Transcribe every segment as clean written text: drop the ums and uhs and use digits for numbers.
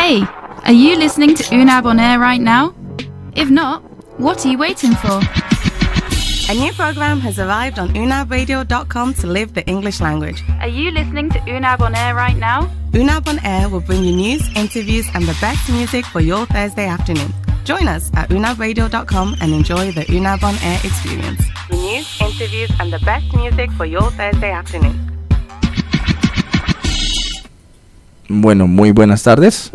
Hey, are you listening to Unab On Air right now? If not, what are you waiting for? A new program has arrived on unabradio.com to live the English language. Are you listening to Unab On Air right now? Unab On Air will bring you news, interviews, and the best music for your Thursday afternoon. Join us at unabradio.com and enjoy the Unab On Air experience. The news, interviews, and the best music for your Thursday afternoon. Bueno, muy buenas tardes.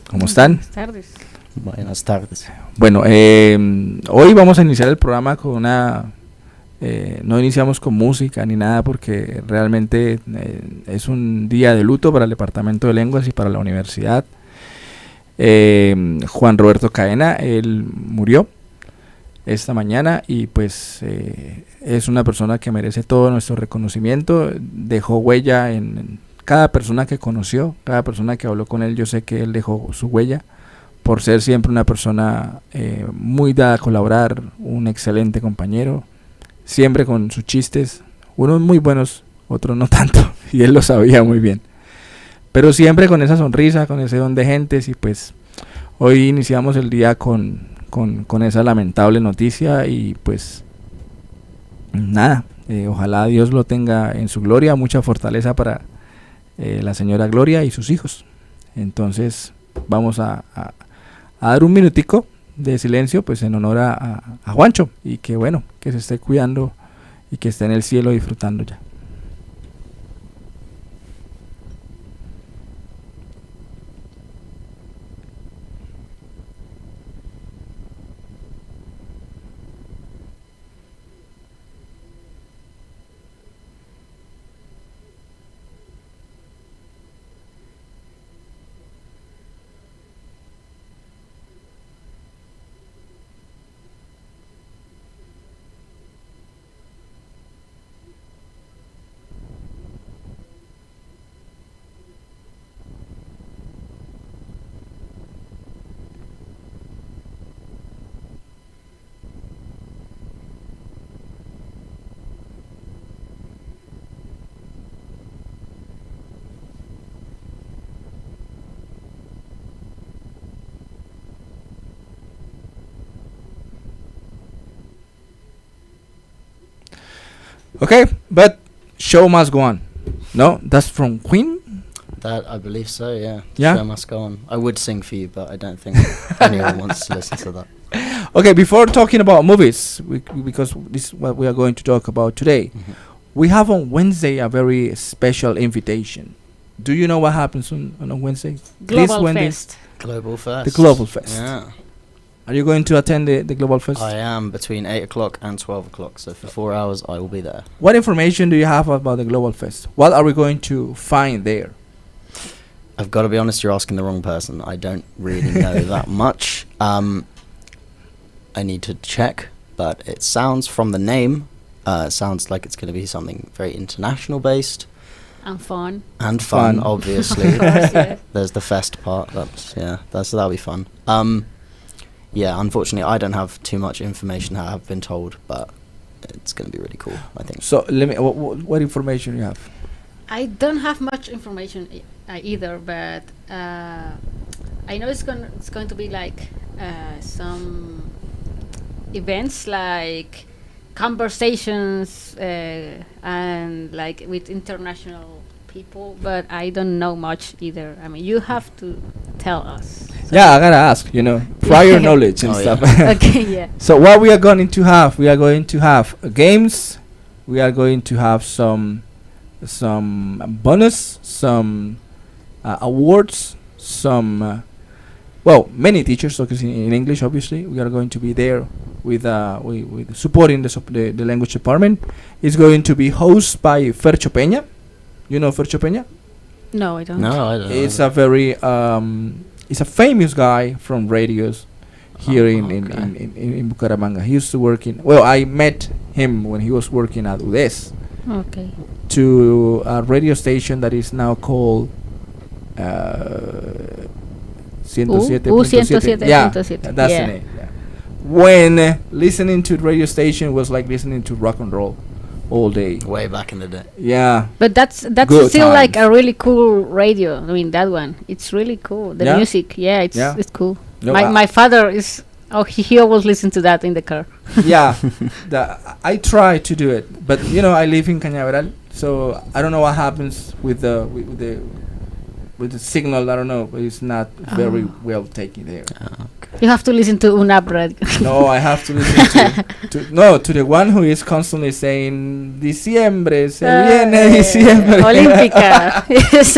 ¿Cómo están? Buenas tardes. Buenas tardes. Bueno, hoy vamos a iniciar el programa con una... no iniciamos con música ni nada porque realmente es un día de luto para el Departamento de Lenguas y para la universidad. Juan Roberto Caena, él murió esta mañana y pues es una persona que merece todo nuestro reconocimiento. Dejó huella en cada persona que conoció, cada persona que habló con él. Yo sé que él dejó su huella por ser siempre una persona muy dada a colaborar, un excelente compañero, siempre con sus chistes, unos muy buenos, otros no tanto, y él lo sabía muy bien, pero siempre con esa sonrisa, con ese don de gentes. Y pues hoy iniciamos el día con esa lamentable noticia y pues nada, ojalá Dios lo tenga en su gloria, mucha fortaleza para la señora Gloria y sus hijos. Entonces vamos a dar un minutico de silencio pues en honor a Juancho, y que bueno, que se esté cuidando y que esté en el cielo disfrutando ya. Okay, but show must go on. No, that's from Queen. That I believe so. Yeah. Yeah? Show must go on. I would sing for you, but I don't think anyone wants to listen to that. Okay, before talking about movies, because this is what we are going to talk about today, we have on Wednesday a very special invitation. Do you know what happens on Wednesday? Global Fest. Global Fest. The Global Fest. Yeah. Are you going to attend the Global Fest? I am between 8 o'clock and 12 o'clock, so for 4 hours I will be there. What information do you have about the Global Fest? What are we going to find there? I've got to be honest, you're asking the wrong person. I don't really know that much. I need to check, but it sounds from the name, sounds like it's going to be something very international based. And fun. And fun, obviously. Of course, yeah. There's the fest part. That'll be fun. Yeah, unfortunately, I don't have too much information. I have been told, but it's going to be really cool, I think. So let me. What information you have? I don't have much information either, but I know it's going to be like some events, like conversations and like with international people, but I don't know much either. I mean, you have to tell us. So Yeah, I gotta ask. Prior knowledge and Oh, stuff. Okay, yeah. So what we are going to have? We are going to have games. We are going to have some bonus, some awards, some many teachers talking in English. Obviously, we are going to be there with supporting the language department. It's going to be hosted by Fercho Peña. You know Fercho Peña? No, I don't. No, I don't know. It's a very he's a famous guy from radios here in Bucaramanga. He used to work I met him when he was working at UDES. Okay. To a radio station that is now called 107.7. Yeah, that's the name. Yeah. When listening to the radio station was like listening to rock and roll. all day. Way back in the day. Yeah. But that's Good still like times. a really cool radio. I mean, that one. It's really cool. The Yeah? music, yeah, Yeah. it's cool. No, My father is. Oh, he always listens to that in the car. yeah. I try to do it, but I live in Cañaveral, so I don't know what happens with the signal. I don't know, but it's not very well taken there. You have to listen to Unab radio. No, I have to listen to the one who is constantly saying diciembre se viene diciembre. Olímpica. Yes.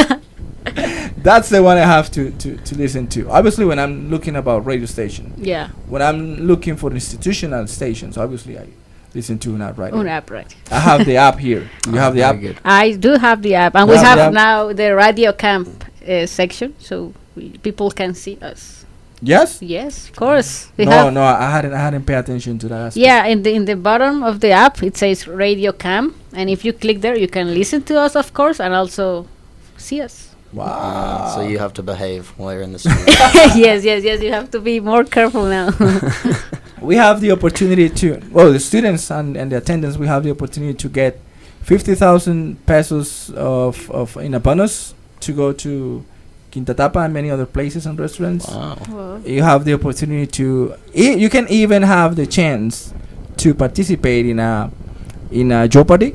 That's the one I have to listen to. Obviously, when I'm looking about radio station, Yeah. when I'm looking for institutional stations, obviously I listen to Unab Radio. Unab radio. I have the app here. You have the very app. good. I do have the app, and You we have the have app? now the radio camp section, so people can see us. Yes. Yes, of course. We No, have I hadn't paid attention to that. aspect. Yeah, in the bottom of the app it says Radio Cam, and if you click there, you can listen to us, of course, and also see us. Wow. So you have to behave while you're in the studio. yes. You have to be more careful now. We have the opportunity to, the students and the attendants, we have the opportunity to get 50,000 pesos of in a bonus to go to Quinta Tapa and many other places and restaurants. Wow. You have the opportunity to, you can even have the chance to participate in a Jeopardy,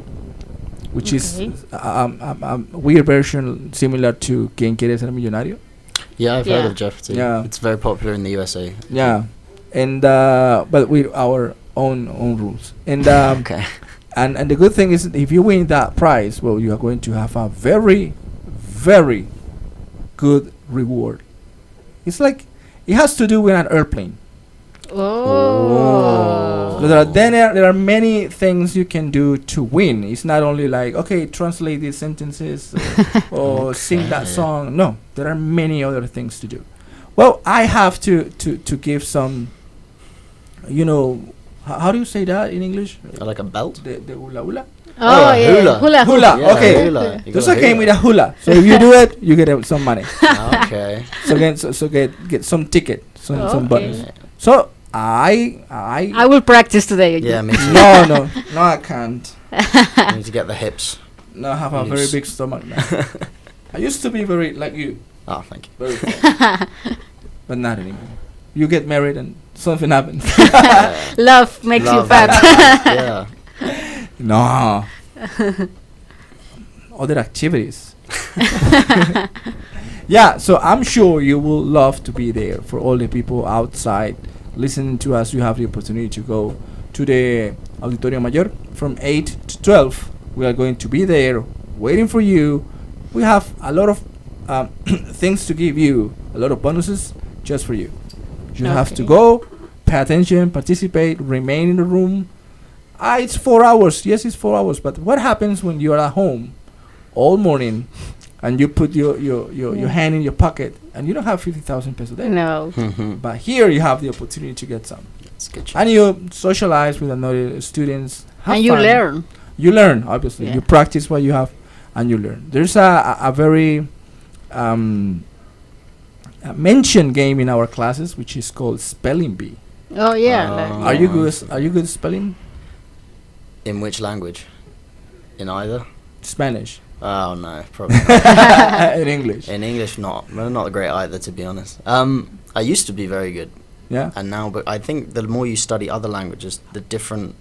which is Okay. a weird version similar to Quien Quiere Ser Millonario. Yeah, I've heard Yeah. of Jeopardy. Yeah. It's very popular in the USA. Yeah, and but with our own rules. And Okay. and the good thing is, if you win that prize, well, you are going to have a very, very good reward. It's like it has to do with an airplane. Oh. So there are many things you can do to win. It's not only like, okay, translate these sentences or sing that song. No, there are many other things to do. Well, I have to give some, how do you say that in English? Like a belt? The hula hula? Oh, yeah. hula. Hula. Hula. Yeah, Okay. hula. You Just got a came hula. with a hula. So if you do it, you get some money. Okay. So get some ticket, some Okay. bonus. So I I will practice today. Yeah, me too. no, I can't. You need to get the hips. No, I have a very big stomach now. I used to be very like you, Oh, thank you. very fat, but not anymore. You get married and something happens. Love makes you Love. fat. Yeah. No. Other activities. Yeah, so I'm sure you will love to be there. For all the people outside listening to us, you have the opportunity to go to the Auditorio Mayor from 8 to 12. We are going to be there waiting for you. We have a lot of things to give you, a lot of bonuses just for you. You have to Okay. go, pay attention, participate, remain in the room. It's 4 hours. Yes, it's 4 hours. But what happens when you're at home all morning and you put your hand in your pocket and you don't have 50,000 pesos there? No. But here you have the opportunity to get some. It's good. And you socialize with another students. Have And you fun. learn. You learn, obviously. Yeah. You practice what you have and you learn. There's a very a mentioned game in our classes which is called Spelling Bee. Oh, yeah. Are you good? Are you good at spelling? In which language? In either? Spanish. Oh no, probably not. In English. In English, not great either, to be honest. I used to be very good, Yeah. and now, but I think the more you study other languages, the different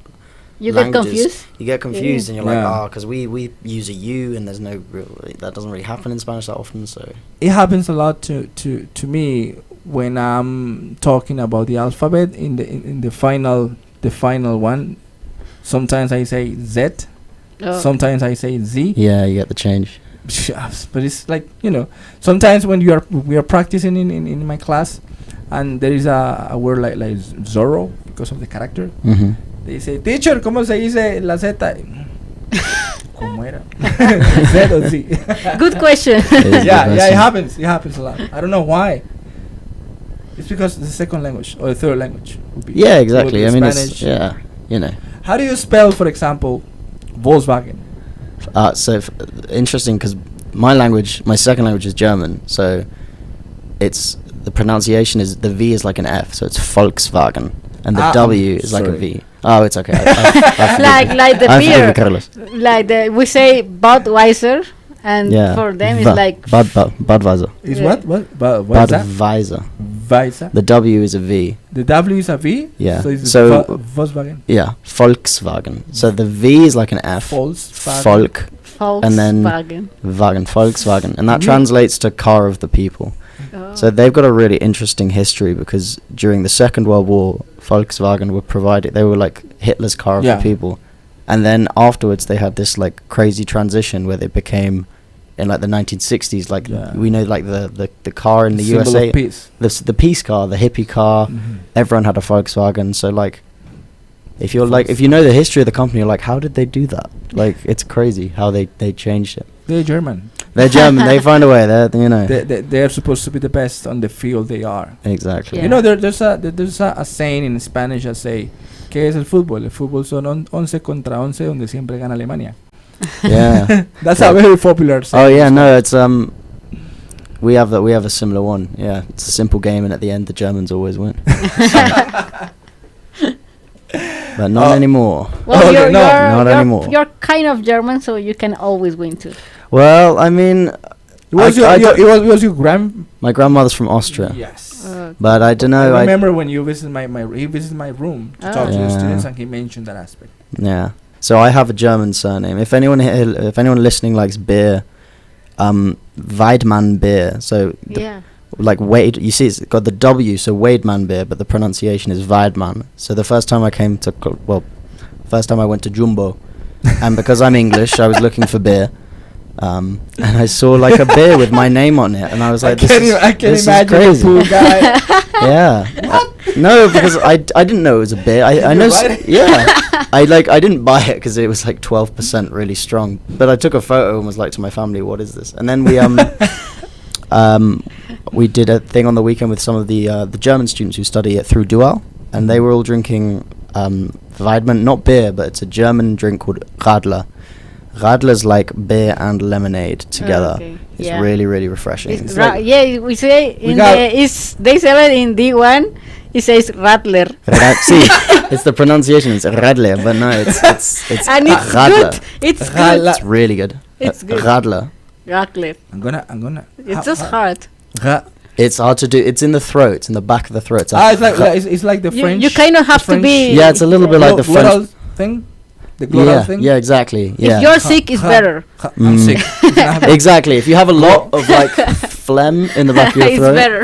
You get languages, confused? you get confused, and you're like, Yeah. oh, because we use a U, and there's no real, that doesn't really happen in Spanish that often. So It happens a lot to me when I'm talking about the alphabet in the final one. Sometimes I say Z. Oh. Sometimes I say Z. yeah, you get the change. But it's like, sometimes when we are practicing in my class and there is a word like Zorro because of the character, Mm-hmm. they say, teacher, ¿cómo se dice la Z? ¿Cómo era? Z o Z? Good question. Yeah, it happens a lot. I don't know why. It's because the second language or the third language would be Yeah, exactly. I would be mean, Spanish. it's, How do you spell, for example, Volkswagen? Interesting because my second language is German, so it's the pronunciation is the V is like an F, so it's Volkswagen, and the Ah, W is like a sorry. V. Oh, it's okay. I like the I forgive beer, you, Carlos. like we say Budweiser, and Yeah. for them it's like Budweiser. Is Yeah. what is that? Budweiser. Weiser. The W is a V. The W is a V. Yeah. So it's So- Volkswagen. Yeah. Volkswagen. So the V is like an F. Volkswagen. Volk. And then- Volkswagen. Wagen. Volkswagen. And that Yeah. translates to car of the people. Oh. So they've got a really interesting history because during the Second World War, Volkswagen were provided. They were like Hitler's car of Yeah. the people, and then afterwards they had this like crazy transition where they became, in like the 1960s, like Yeah. we know like the car in the Symbol USA, of peace. the peace car, the hippie car. Mhm. Everyone had a Volkswagen. So like, if you're like if you know the history of the company, you're like, how did they do that? Like it's crazy how they changed it. They're German. They're German. They find a way. They're you know They're supposed to be the best on the field they are. exactly. Yeah. You know, there's a saying in Spanish that say, ¿qué es el fútbol? El fútbol son 11 contra 11 donde siempre gana Alemania. Yeah. That's a very popular saying. Oh yeah, no, it's we have a similar one. Yeah, it's a simple game, and at the end, the Germans always win. But not Oh. anymore. Well, Okay, you're, no, you're, not you're, anymore. you're kind of German, so you can always win too. Well, I mean, It was, I it was your my grandmother's from Austria, Yes. but I don't know. I remember when you visited he visited my room to Oh. talk to the Yeah. students, and he mentioned that aspect. Yeah. So I have a German surname. If anyone listening likes beer, Weidmann beer. So Yeah. like Wade, you see, it's got the W, so Wademan beer, but the pronunciation is Weidmann. So the first time I came to, first time I went to Jumbo, and because I'm English, I was looking for beer, and I saw like a beer with my name on it, and I was like, I this can is imagine the crazy. poor guy. Yeah. No, because I didn't know it was a beer. I know. buy it? Yeah. I didn't buy it because it was like 12% really strong. But I took a photo and was like to my family, "What is this?" And then we did a thing on the weekend with some of the German students who study it through Dual, and they were all drinking Weidmann, not beer, but it's a German drink called Radler. Radler's like beer and lemonade together. Okay. It's Yeah. really, really refreshing. It's It's like- yeah, we say We in got- they sell it in D1. It says Rattler, See, it's the pronunciation. It's Radler, but no, it's and it's Radler. good. It's Radler. good. It's really good. It's good. Radler. Rattler. I'm gonna. It's just hard. It's hard to do. It's in the throat. It's in the back of the throat. It's It's like it's like the French. You kind of have to French- be. Yeah, it's a little bit like the French. glottal thing. The glottal Yeah, thing. yeah, exactly. If Yeah, you're sick, it's better. I'm Mm. sick. exactly. If you have a lot of like phlegm in the back of your It's throat, better.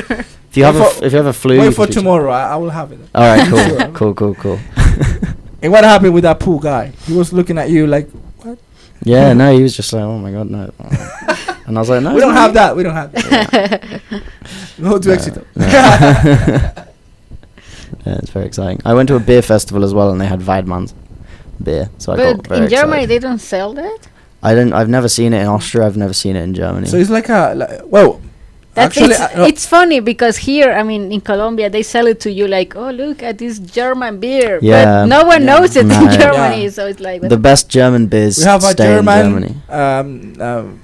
if you have Wait if you have a flu, you Wait can for do tomorrow. I will have it. All right, Sure. cool. And what happened with that poor guy? He was looking at you like, what? Yeah, no, he was just like, oh my god, no. And I was like, no, We don't it's have not that. We don't have that. Go to Éxito. Yeah, it's very exciting. I went to a beer festival as well, and they had Weidmann's beer, so I got But very in Germany, excited. they don't sell that. I've never seen it in Austria. I've never seen it in Germany. So it's like well, That's actually, it's funny because here, I mean, in Colombia, they sell it to you like, oh, look at this German beer. Yeah. But no one Yeah. knows it No. in Germany, Yeah. so it's like. The best German beers we have a stay in Germany. German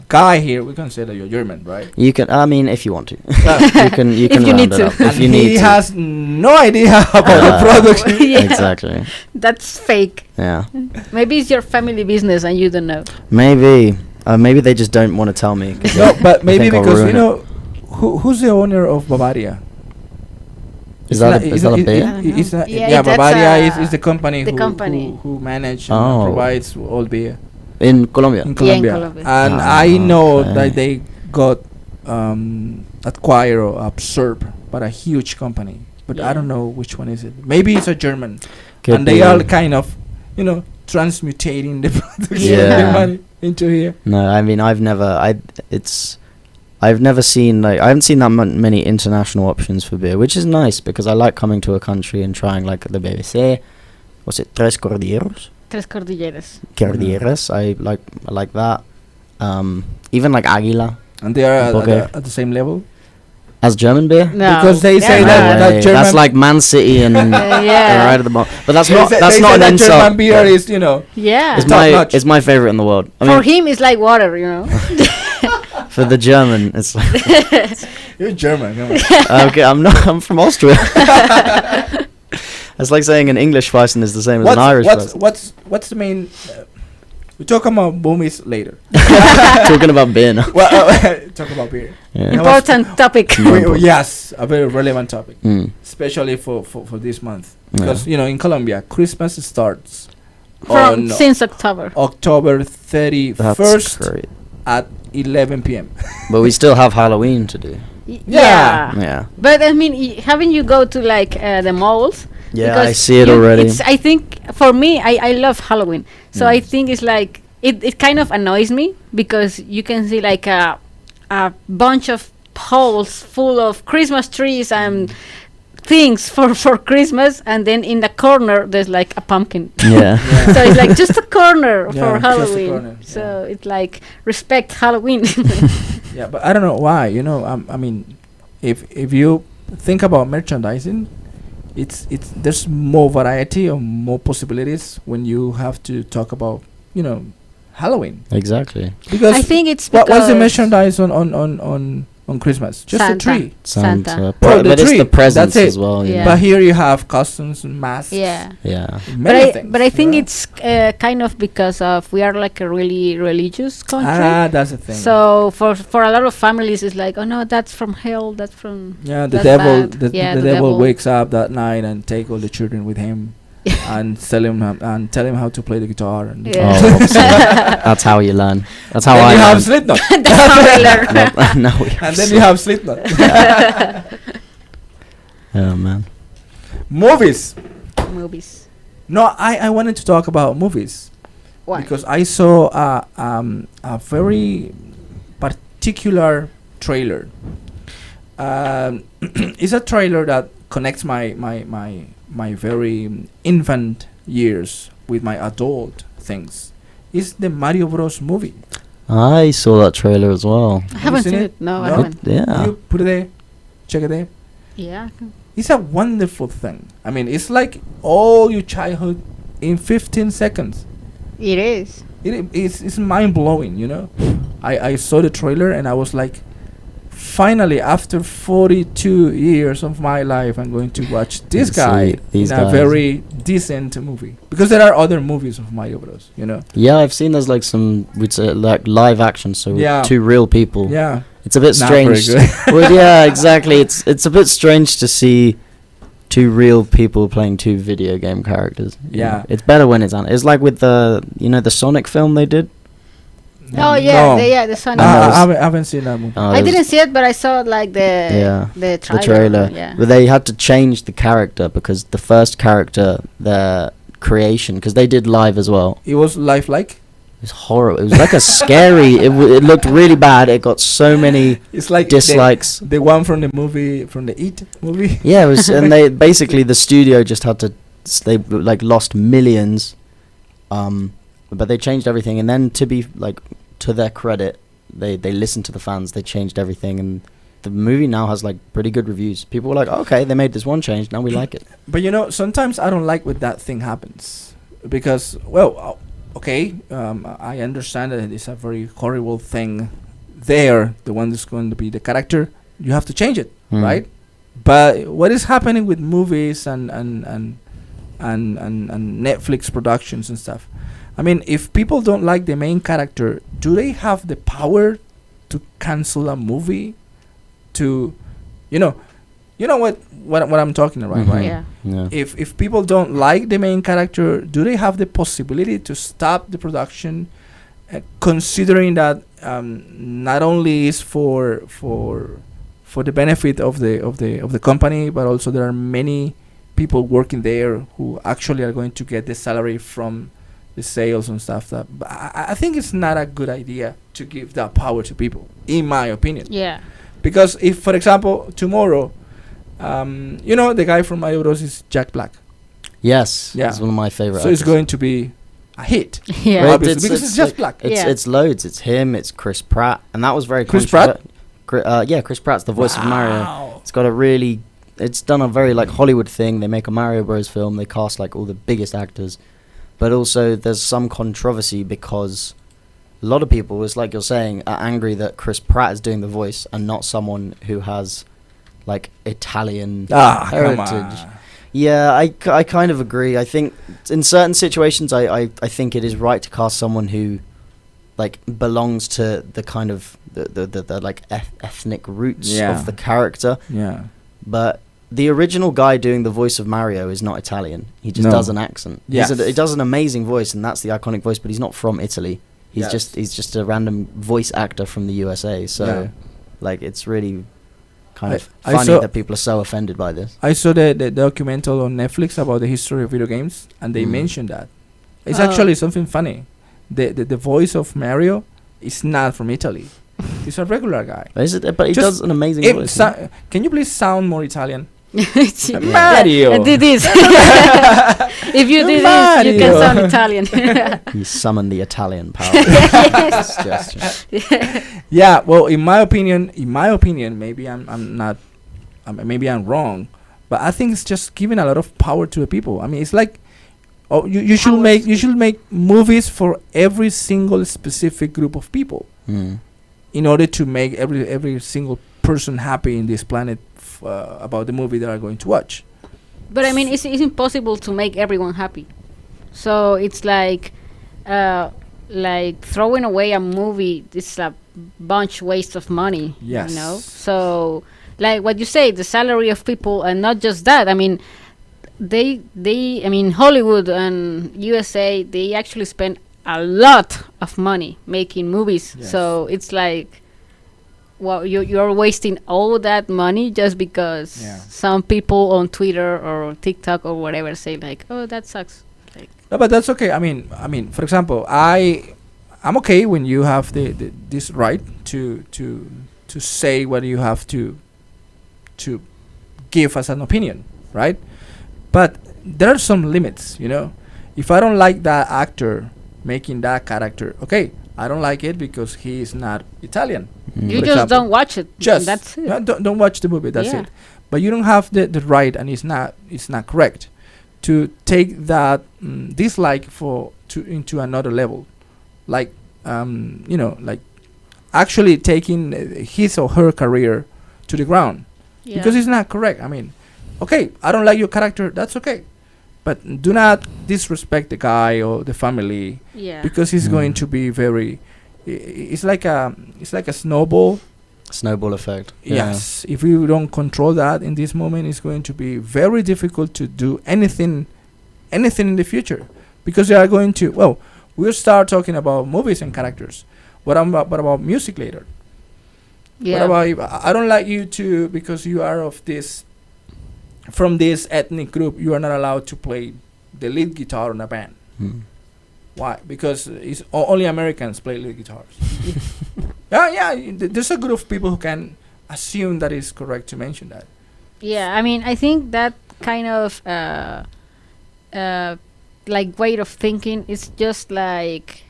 guy here. We consider you German, right? You can, I mean, if you want to, Yeah. you can. You If can you round need it to. up And if you he need to. has no idea about the product. Yeah. Exactly. That's fake. Yeah. Maybe it's your family business and you don't know. Maybe. Maybe they just don't want to tell me. 'Cause No, they but maybe think I'll because ruin you it. know who's the owner of Bavaria? Is that a beer? It's not, Yeah, yeah, that's Bavaria a- is the company the company. who manage and Oh. provides all beer In Colombia. in Yeah, in Colombia. Colombia. And Ah, I know okay. that they got acquired or absorbed by a huge company, but I Yeah. don't know which one is it. Maybe it's a German, Could and they be. are kind of, transmutating the production of the Yeah. money into here. No, I mean I've never seen I haven't seen that many international options for beer, which is nice because I like coming to a country and trying like the BBC. Was it Tres Cordilleros? Tres Cordilleras. Cordilleras. I like that. Even like Águila And they are Okay. at the same level. as German beer. No. Because they say Yeah, that- No that way. German- that's like Man City and yeah. right at the bottom. But that's They not say- that's they not say an that insult. German beer Yeah. is, Yeah. It's top my notch. it's my favorite in the world. I For mean, him, it's like water, you know. for the German, it's like you're German. Come on. okay. I'm not. I'm from Austria. It's like saying an English person is the same as What's an Irish person. what's the main? We talk about movies later. Talking about beer now. Well, talk about beer. Yeah. Important topic. Yes, a very relevant topic, Mm. especially for this month, Yeah. because in Colombia, Christmas starts From on since October. October That's 31st great. at 11 p.m. But we still have Halloween to do. Yeah. Yeah. But I mean, having you go to like the malls. Yeah, because I see it already. I think for me, I love Halloween. So I think it's like it kind of annoys me because you can see like a bunch of poles full of Christmas trees and things for Christmas, and then in the corner there's like a pumpkin. Yeah. So it's like just a corner Yeah, for just a Halloween. corner, So it's like respect Halloween. Yeah, but I don't know why. I mean, if you think about merchandising, it's there's more variety or more possibilities when you have to talk about Halloween, Exactly. because I think it's because what's the merchandise on Christmas? Just Santa. a tree. Santa. Oh, But the it's tree. the presents That's it. as well. Yeah. But here you have costumes and masks. Yeah. Yeah. Many things, But I think you know? it's kind of because of we are like a really religious country. That's the thing. So for a lot of families, it's like, oh no, that's from hell. That's from Yeah, the that's devil. bad. The, Yeah, the the devil devil. wakes up that night and take all the children with him, and tell him how to play the guitar. And Yeah. Oh, obviously. That's how you learn. That's how then I you have learn. Slipknot. that's how I learn. No, we have And then you have Slipknot. Oh man. Movies. Movies. No, I wanted to talk about movies Why? because I saw a very particular trailer. It's a trailer that connects my very infant years with my adult things. It's the Mario Bros movie. I saw that trailer as well. I haven't seen seen it? it. No, I No? haven't. Yeah. You put it there, check it there. Yeah. It's a wonderful thing. I mean, it's like all your childhood in 15 seconds. It is. It's mind blowing, I saw the trailer and I was like, finally, after 42 years of my life, I'm going to watch this See guy these in a guys. very decent movie, because there are other movies of Mario Bros. Yeah, I've seen there's like some we'd say like live action, so Yeah. two real people. Yeah, It's a bit not very strange. good. Well, yeah, exactly. It's a bit strange to see two real people playing two video game characters. you Yeah. know. It's better when it's like with the Sonic film they did. Oh yeah, No. the Sonic. Uh, I haven't seen that movie. Oh, I there was didn't see it, but I saw like the the trailer. trailer. Yeah. But they had to change the character because the first character, the creation, because they did live as well. It was lifelike. It was horrible. It was like a scary. It looked really bad. It got so many It's like dislikes. The one from the movie, from the It movie. Yeah, it was, and they basically the studio just had to. They like lost millions, but they changed everything. And then to be like to their credit, they listened to the fans. They changed everything, and the movie now has like pretty good reviews. People were like, okay, they made this one change. Now we like it. But sometimes I don't like when that thing happens, because okay, I understand that it's a very horrible thing. There, the one that's going to be the character, you have to change it, Mm. right? But what is happening with movies and Netflix productions and stuff? I mean, if people don't like the main character, do they have the power to cancel a movie? To, you know what I'm talking about, Mhm. right? Yeah. Yeah. If people don't like the main character, do they have the possibility to stop the production, considering that not only is for the benefit of the company, but also there are many people working there who actually are going to get the salary from the sales and stuff. But I think it's not a good idea to give that power to people, in my opinion. Yeah. Because if, for example, tomorrow, the guy from Mario Bros is Jack Black. Yes. Yeah. It's one of my favorite. So it's actors. going to be a hit. Yeah. Well, Obviously, because it's just like- Black. It's Yeah. it's loads. It's him. It's Chris Pratt, and that was very Chris Pratt? Yeah, Chris Pratt's the voice of Mario. Wow. It's got a really. It's done a very like Hollywood thing. They make a Mario Bros film. They cast like all the biggest actors, but also there's some controversy because a lot of people, it's like you're saying, are angry that Chris Pratt is doing the voice and not someone who has like Italian Come heritage. on. Yeah, I kind of agree. I think in certain situations, I think it is right to cast someone who, like, belongs to the kind of the like ethnic roots of the character. Yeah. But the original guy doing the voice of Mario is not Italian. He just does an accent. Yes. He does an amazing voice, and that's the iconic voice. But he's not from Italy. He's just a random voice actor from the USA. So, like, it's really kind of funny that people are so offended by this. I saw the documentary on Netflix about the history of video games, and they mentioned that. It's actually something funny. The voice of Mario is not from Italy. He's a regular guy. Is it? But he Just does an amazing voice. Can you please sound more Italian? Yeah. Mario. Do this. If you do this, you can sound Italian. He summoned the Italian power. Yes. Yeah. Well, in my opinion, maybe I'm not. Maybe I'm wrong, but I think it's just giving a lot of power to the people. I mean, it's like, you should make movies for every single specific group of people, in order to make every single person happy in this planet about the movie they are going to watch. But I mean, it's impossible to make everyone happy. So it's like throwing away a movie is a bunch waste of money. Yes. You know? So, like what you say, the salary of people, and not just that. I mean, Hollywood and USA, they actually spend a lot of money making movies. Yes. So it's like, well, you're wasting all that money just because some people on Twitter or TikTok or whatever say like, oh, that sucks. Like, no, but that's okay. I mean, for example, I'm okay when you have this right to say what you have to give as an opinion, right? But there are some limits, you know. If I don't like that actor making that character, okay, I don't like it because he is not Italian. You just don't watch it. Just that's it. Don't watch the movie. That's it. But you don't have the right, and it's not correct to take that dislike into another level, like like actually taking his or her career to the ground, because it's not correct. I mean, okay, I don't like your character. That's okay. But do not disrespect the guy or the family, because he's going to be very. It's like a snowball effect. Yes, if you don't control that in this moment, it's going to be very difficult to do anything in the future, because they are going to. Well, we'll start talking about movies and characters. What about music later? Yeah. What about I don't like you too because you are from this ethnic group. You are not allowed to play the lead guitar in a band. Why? Because it's only Americans play lead guitars. There's a group of people who can assume that it's correct to mention that. Yeah, I mean, I think that kind of like way of thinking is just like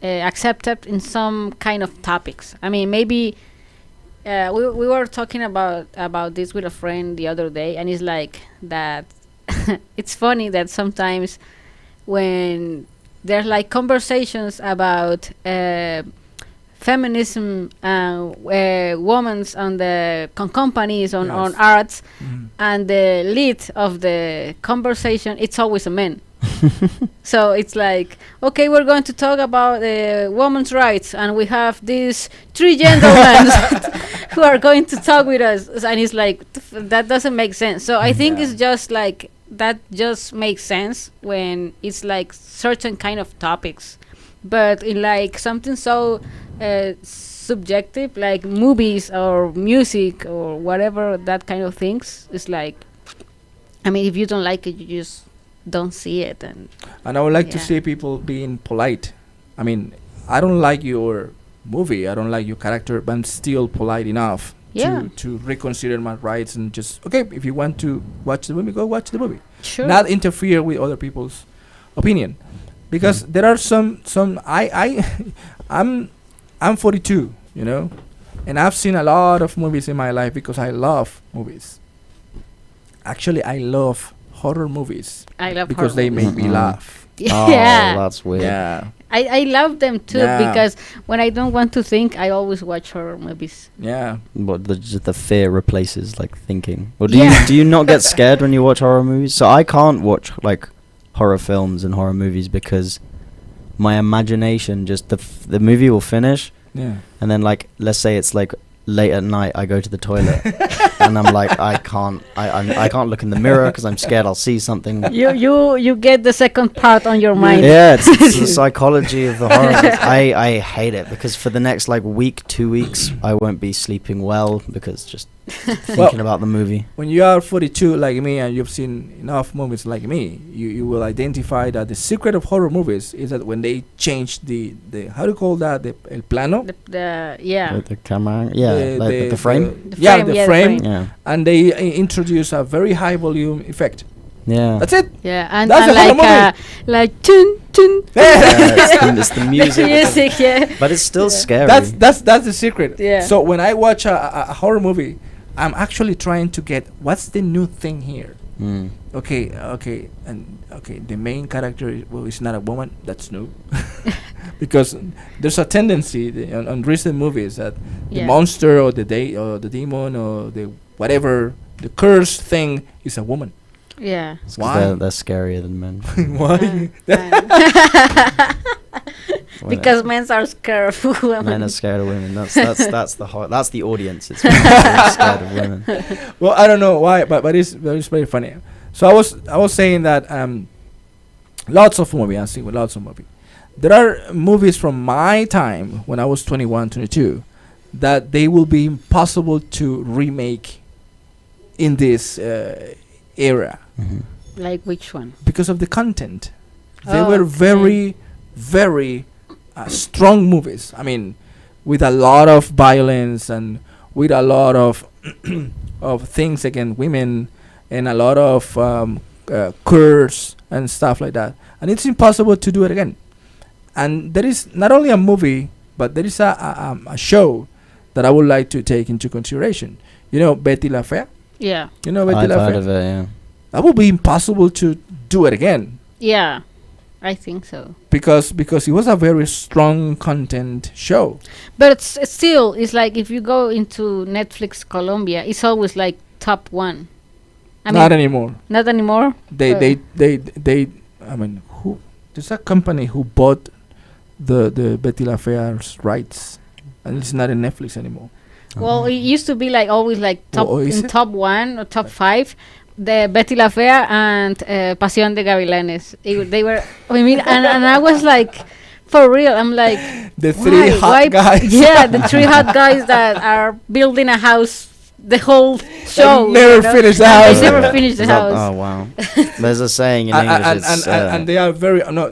accepted in some kind of topics. I mean, maybe we were talking about this with a friend the other day, and it's like that. It's funny that sometimes when there's like conversations about feminism and women's on the companies on arts, and the lead of the conversation, it's always a man. So it's like, okay, we're going to talk about women's rights, and we have these 3 gentlemen who are going to talk with us, and it's like that doesn't make sense. So I think it's just like that just makes sense when it's like certain kind of topics, but in like something so subjective like movies or music or whatever, that kind of things, it's like, I mean, if you don't like it, you just don't see it. And I would like to see people being polite. I mean, I don't like your movie, I don't like your character, but I'm still polite enough to reconsider my rights and just, okay, if you want to watch the movie, go watch the movie. Sure. Not interfere with other people's opinion, because there are some I'm 42, you know, and I've seen a lot of movies in my life because I love movies. Actually, I love horror movies. I love because horror they movies. make me laugh. Oh, that's weird. Yeah. I love them too Yeah. because when I don't want to think, I always watch horror movies. Yeah. What just the fear replaces like thinking. Or Yeah. do you not get scared when you watch horror movies? So I can't watch like horror films and horror movies because my imagination just the movie will finish Yeah. and then like let's say it's like late at night I go to the toilet and I'm like I can't look in the mirror because I'm scared I'll see something. You get the second part on your mind. Yeah, it's the psychology of the horror. I hate it because for the next like week, 2 weeks, I won't be sleeping well because just thinking about the movie. When you are 42 like me and you've seen enough movies like me, you will identify that the secret of horror movies is that when they change the how do you call that, the el plano, Yeah. With the camera, yeah, like the frame. the frame, Yeah, and they introduce a very high volume effect. yeah. That's it. Yeah, and, That's and a horror like chun chun. It's the music. Music, yeah. But it's still scary. That's the secret. Yeah. So when I watch a horror movie, I'm actually trying to get what's the new thing here. Mm. Okay, the main character is not a woman. That's new. Because there's a tendency on recent movies that the Yeah. monster or the demon or the whatever, the cursed thing is a woman. Yeah. It's 'cause Why? they're scarier than men. Why? Because men are scared of women. Men are scared of women. That's the audience. It's men are scared of women. Well, I don't know why, but it's very funny. So I was saying that lots of movies. I see with lots of movies. There are movies from my time when I was 21, 22 that they will be impossible to remake in this era Mhm. Like which one? because of the content. They Oh, were okay. very, very strong movies. I mean, with a lot of violence and with a lot of of things against women and a lot of curse and stuff like that. And it's impossible to do it again. And there is not only a movie, but there is a show that I would like to take into consideration. You know, Betty La Fea? Yeah. You know Betty I've La heard Fea? of it. Yeah. That would be impossible to do it again. Yeah. I think so. Because it was a very strong content show. But it's still, it's like if you go into Netflix Colombia, it's always like top one. I Not mean, anymore. not anymore. They I mean, who? There's a company who bought the Betty La Fea's rights, and it's not in Netflix anymore. Well, it used to be like always like top Oh, is in it? top one or top five. The Betty La Fea and Pasión de Gavilanes. They were. I mean, and I was like, for real. I'm like, The three hot guys. Yeah, the three hot guys that are building a house. The whole show. never you know? finish the And house. They never finished the Is that- house. Oh wow. There's a saying in and, English. and, it's, and they are very no.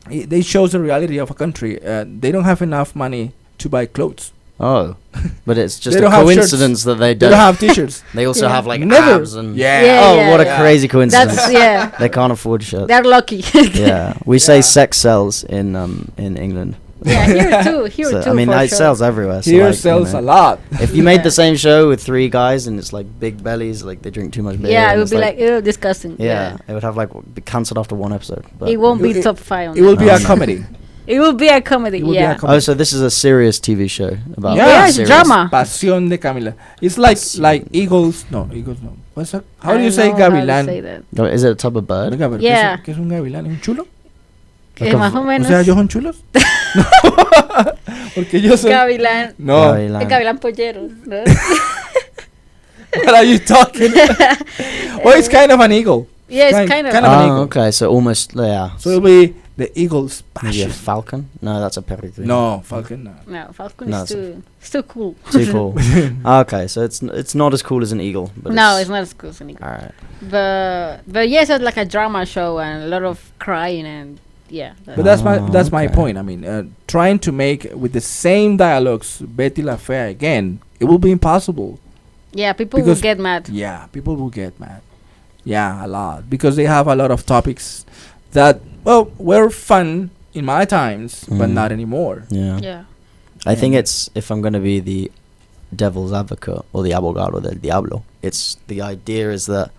They shows the reality of a country. They don't have enough money to buy clothes. oh, but it's just They a don't have shirts. coincidence that they They don't. don't have T-shirts. They also Yeah. have like Never. abs and. Yeah. Yeah, Oh, yeah, what a yeah. crazy coincidence. That's yeah. They can't afford shirts. They're lucky. Yeah, we say Yeah. sex sells in England. Yeah, here too. Here So, too. I mean, for it sure. sells everywhere. So Here like, you sells know, a lot. If you made Yeah. the same show with 3 guys and it's like big bellies, like they drink too much beer. Yeah, it and would it's be like, ew, disgusting. yeah, it would have like be cancelled after 1 episode. But It won't be It- top five. On It will that. be a no. comedy. It will be a comedy. It will be a Yeah. comedy. Oh, so this is a serious TV show about. Yeah, Yeah, it's serious- drama. Pasión de Camila. It's like Pasión. Eagles. No, Eagles no. What's that? How I do you don't say know how to gavilán? say that. Oh, is it a type of bird? Venga, a ver, Yeah. ¿qué es un gavilán? ¿Es un chulo? Que Like a más o O menos. sea, ¿ellos son chulos? Porque yo soy... Gavilán. No. Gavilán. El gavilán pollero. ¿no? What are you talking? Well, it's kind of an eagle. Yeah, it's kind of. kind of an Oh, eagle. okay. So almost, yeah. So it'll be the eagle's Maybe a passion. falcon? No, that's a peregrine. No, falcon. No. No, Falcon No, is it's it's too cool. Too cool. Okay, so it's not as cool as an eagle. But No, it's not as cool as an eagle. All right. But yes, it's like a drama show and a lot of crying and yeah. But that's my Oh, that's my okay. point. I mean, trying to make with the same dialogues Betty La Fea again, it will be impossible. yeah, people will because- get mad. Yeah, people will get mad. Yeah, a lot because they have a lot of topics that were fun in my times, but Mm. not anymore. Yeah. Yeah. I think Yeah. it's, if I'm going to be the devil's advocate or the abogado del diablo, it's the idea is that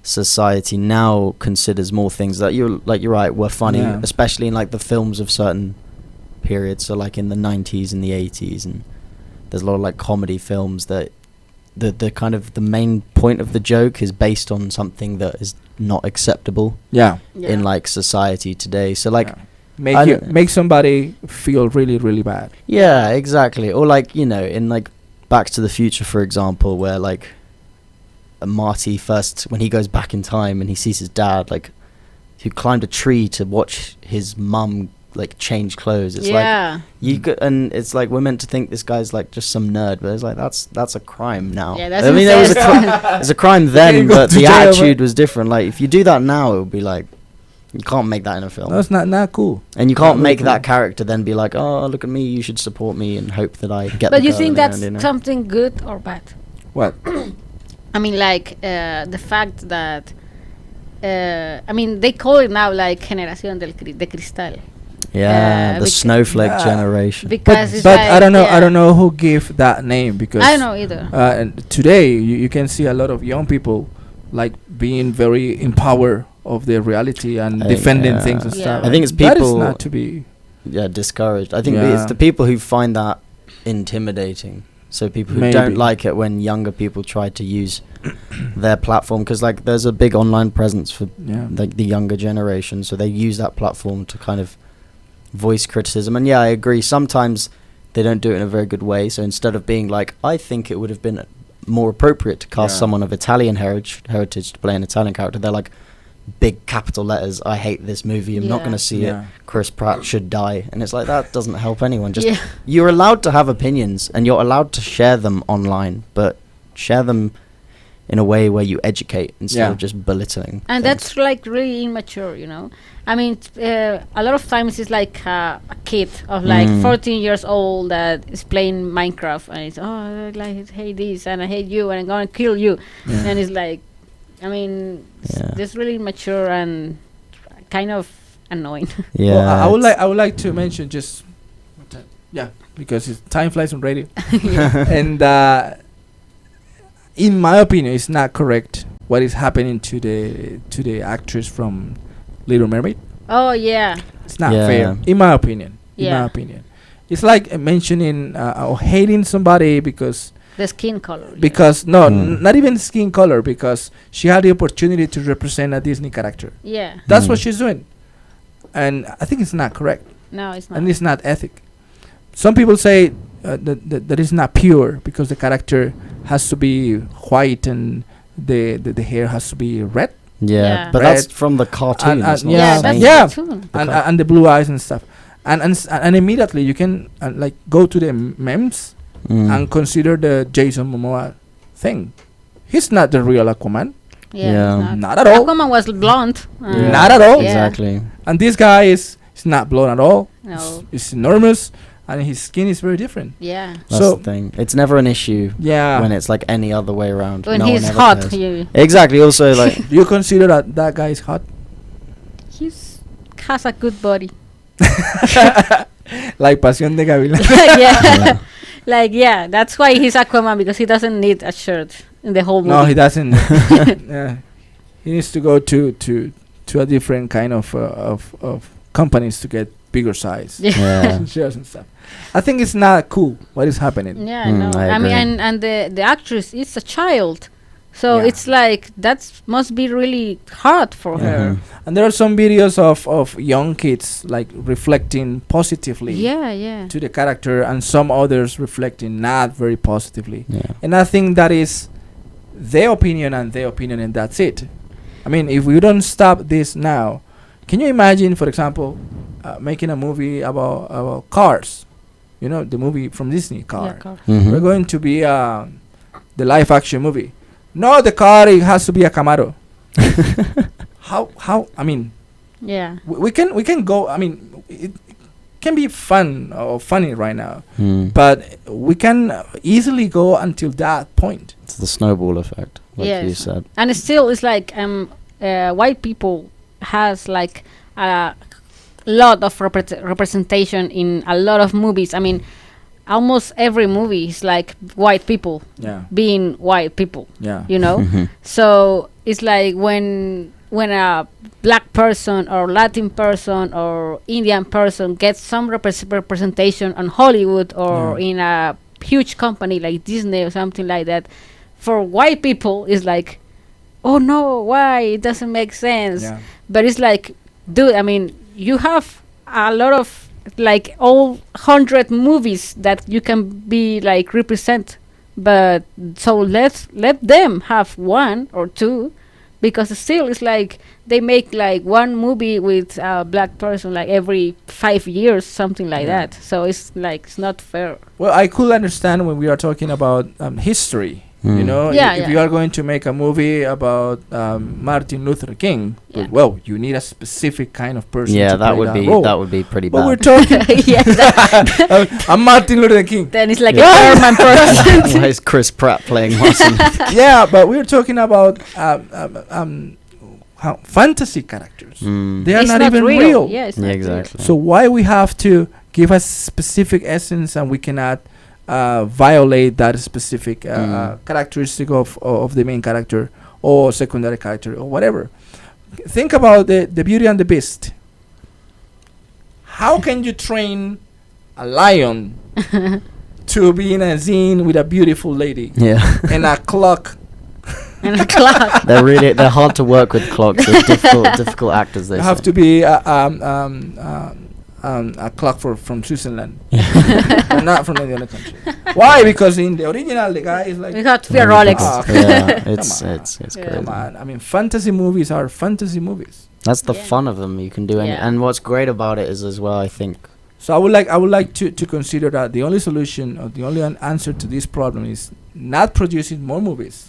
society now considers more things that you're right, were funny, Yeah. especially in like the films of certain periods. So like in the 90s and the 80s, and there's a lot of like comedy films that the kind of the main point of the joke is based on something that is not acceptable Yeah. in like society today. So like Yeah. Make somebody feel really, really bad. yeah, exactly. Or like, you know, in like Back to the Future, for example, where like Marty first, when he goes back in time and he sees his dad, like, who climbed a tree to watch his mum like change clothes. It's like you could, and it's like we're meant to think this guy's like just some nerd, but it's like that's a crime now. Yeah, that's I mean, there was incest. a crime You then, can't go but to the jail, attitude was different. Like if you do that now, it would be like you can't make that in a film. That's not cool. And you can't Not make really that cool. character then be like, oh, look at me, you should support me and hope that I get. But the you girl think in the that's end, you know? something good or bad? What? I mean, like the fact that I mean, they call it now like Generación de Cristal Yeah, the snowflake Yeah. generation. because it's But like, I don't know. yeah. I don't know who gave that name because I don't know either. And today you can see a lot of young people like being very empowered of their reality and I think, defending yeah. things and Yeah. stuff. I think it's That is people- not to be. Yeah, discouraged. I think Yeah. it's the people who find that intimidating. So people who Maybe. don't like it when younger people try to use their platform, because like there's a big online presence for Yeah. like the younger generation, so they use that platform to kind of voice criticism. And yeah, I agree, sometimes they don't do it in a very good way. So instead of being like, I think it would have been more appropriate to cast Yeah. someone of Italian heritage to play an Italian character, they're like, big capital letters, I hate this movie, I'm not Yeah. going to see it, Yeah. Chris Pratt should die. And it's like, that doesn't help anyone. Just Yeah. you're allowed to have opinions and you're allowed to share them online, but share them in a way where you educate instead Yeah. of just belittling. And things. that's like really immature, you know. I mean, a lot of times it's like a kid of like 14 years old that is playing Minecraft and it's I hate this and I hate you and I'm gonna kill you, Yeah. and it's like, I mean, Yeah. just really immature and kind of annoying. Yeah, Well, I would it's- like to mention just because time flies on radio, and in my opinion, it's not correct what is happening to the actress from Little Mermaid. Oh yeah, It's not Yeah. fair, in my opinion. In Yeah. my opinion, it's like mentioning or hating somebody because the skin color. you know. because not even skin color, because she had the opportunity to represent a Disney character. Yeah, That's what she's doing, and I think it's not correct. no, it's not. And it's not ethic. Some people say that it's not pure because the character has to be white and the hair has to be red yeah, Yeah. but Red. that's from the cartoon. And- that's and not yeah, the that's same. yeah. the cartoon. and the blue eyes and stuff, and immediately you can like go to the memes Mm. and consider the Jason Momoa thing. He's not the real Aquaman, Yeah, Yeah. it's not at all. Aquaman was blonde. Yeah. Not at all. Yeah. Exactly. And this guy is not blonde at all. No. It's enormous, and his skin is very different. Yeah. That's So- the thing. It's never an issue Yeah. when it's like any other way around. When No one he's ever hot, cares. you, Exactly. Also, like, Do you consider that guy is hot? he's has a good body. Like Pasión de Gavilán. yeah. Like yeah, that's why he's Aquaman, because he doesn't need a shirt in the whole movie. No, he doesn't. Yeah. He needs to go to a different kind of companies to get bigger size yeah. shirts and stuff. I think it's not cool what is happening. Yeah, Mm, no. I I mean, agree. and the actress is a child, so Yeah. it's like that must be really hard for her. Mhm. And there are some videos of young kids like reflecting positively Yeah, yeah. to the character, and some others reflecting not very positively. Yeah. And I think that is their opinion, and that's it. I mean, if we don't stop this now, can you imagine, for example, making a movie about cars? You know, the movie from Disney, Car. Yeah, car. Mhm. We're going to be the live action movie. No, the car, it has to be a Camaro. How? I mean, Yeah. we can go. I mean, it can be fun or funny right now, Mm. but we can easily go until that point. It's the snowball effect, like you Yes. said. And it's still, it's like white people has like a lot of representation in a lot of movies. I mean, almost every movie is like white people Yeah. being white people. Yeah. You know, so it's like when a black person or Latin person or Indian person gets some representation on Hollywood or in a huge company like Disney or something like that, for white people it's like, oh no, why, it doesn't make sense. Yeah. But it's like, dude, I mean, you have a lot of like all 100 movies that you can be like represent, but so let them have one or two, because still it's like they make like one movie with a black person like every 5 years, something like that. So it's like, it's not fair. Well, I could understand when we are talking about history. You know, if you are going to make a movie about Martin Luther King, well, you need a specific kind of person. Yeah, to that play would be role. that would be pretty But bad. we're talking. Yeah, I'm Martin Luther King. then it's like a German person. Why is Chris Pratt playing Martin? Yeah, but we're talking about fantasy characters. They are It's not even real. Yeah, it's Yeah, not exactly. So why we have to give a specific essence and we cannot violate that specific characteristic of the main character or secondary character or whatever? Think about the Beauty and the Beast. How can you train a lion to be in a scene with a beautiful lady Yeah. and a clock? And a clock. They're hard to work with clocks. They're difficult actors. They You have say. to be a clock from Switzerland, and not from any other country. Why? Because in the original, the guy is like, We have to be a Rolex. Yeah, it's Come on. it's Yeah. crazy. come on. I mean, fantasy movies are fantasy movies. That's the Yeah. fun of them. You can do any, Yeah. and what's great about it is as well, I think. So I would like to consider that the only solution or the only answer to this problem is not producing more movies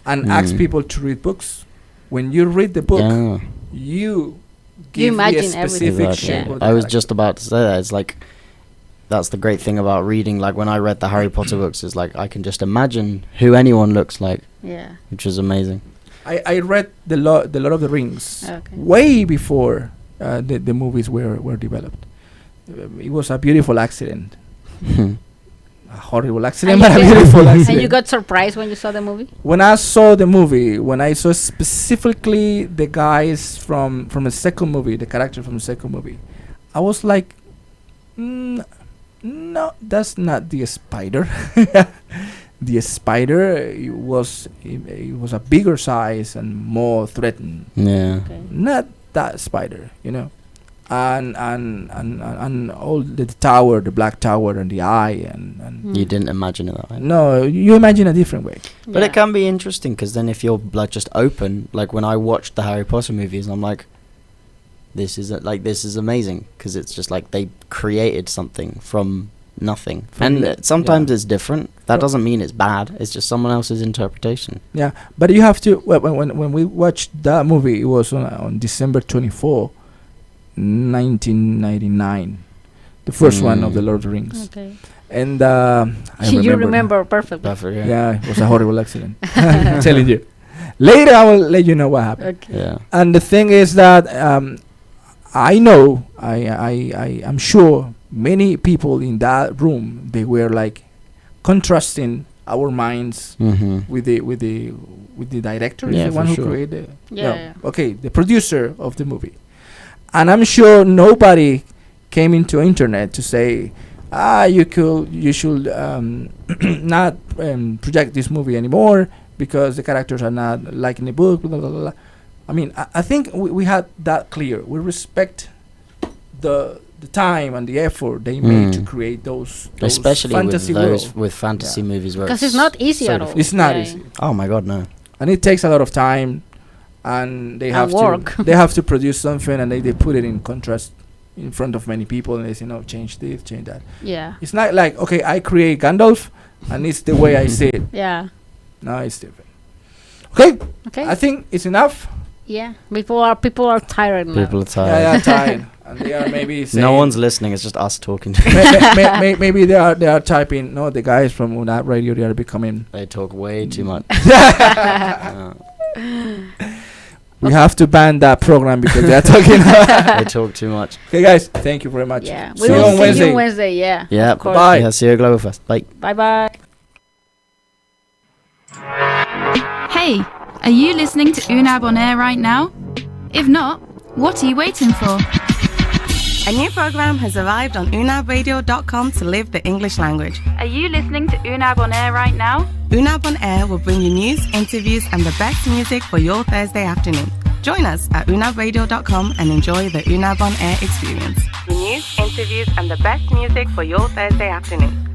and ask people to read books. When you read the book, Yeah, you give me a imagine specific everything. shape. Yeah. of the I was character. just about to say that. It's like that's the great thing about reading. Like when I read the Harry Potter books, is like I can just imagine who anyone looks like, Yeah. which is amazing. I read the Lord of the Rings Okay. way before the movies were developed. It was a beautiful accident. A horrible accident, And but a you get- beautiful accident. And you got surprised when you saw the movie? When I saw the movie, when I saw specifically the guys from the second movie, the character from the second movie, I was like, no, that's not the spider. The spider it was a bigger size and more threatening. Yeah. Okay. Not that spider, you know. And all the tower, the black tower, and the eye, and You didn't imagine it that way. no, you imagine a different way. But it can be interesting because then if you're like just open, like when I watched the Harry Potter movies, I'm like, this is amazing because it's just like they created something from nothing, and sometimes it's different. That Well- doesn't mean it's bad. It's just someone else's interpretation. Yeah, but you have to. When we watched that movie, it was on December 24, 1999, the first one of the Lord of the Rings, Okay. and I You that. remember perfectly. Perfect, Yeah, it was a horrible accident. I'm telling you. Later, I will let you know what happened. Okay. Yeah. And the thing is that I know, I'm sure many people in that room, they were like contrasting our minds Mm-hmm. with the director, Yeah, the for one who sure. created. Yeah. Okay, the producer of the movie, and I'm sure nobody came into internet to say, you should not project this movie anymore because the characters are not like in the book. Blah, blah, blah, blah. I mean, I think we had that clear. We respect the time and the effort they made to create those Especially fantasy with those world. with fantasy movies where Because it's not easy so at all. It's not Yeah. easy, Oh my god, no. and it takes a lot of time, and they And have work. to they have to produce something, and they put it in contrast in front of many people, and they say, no, change this, change that. Yeah. It's not like, okay, I create Gandalf, and it's the way I see it. Yeah. No, it's different. Okay, Okay. I think it's enough. Yeah. People are tired now. People are tired. Yeah, they're tired, and they are maybe saying, No one's listening. It's just us talking. To maybe they are typing. No, the guys from Unab Radio, they are becoming. They talk way too much. We have to ban that program because they're talking. They talk too much. Okay, guys, thank you very much. Yeah, See we you will on see you Wednesday. on Wednesday. Yeah. Yeah. Of course. Bye. Yeah, see you at Globalfest. Bye. Bye bye. Hey, are you listening to Unab On Air right now? If not, what are you waiting for? A new program has arrived on unabradio.com to live the English language. Are you listening to Unab On Air right now? Unab On Air will bring you news, interviews, and the best music for your Thursday afternoon. Join us at unabradio.com and enjoy the Unab On Air experience. The news, interviews, and the best music for your Thursday afternoon.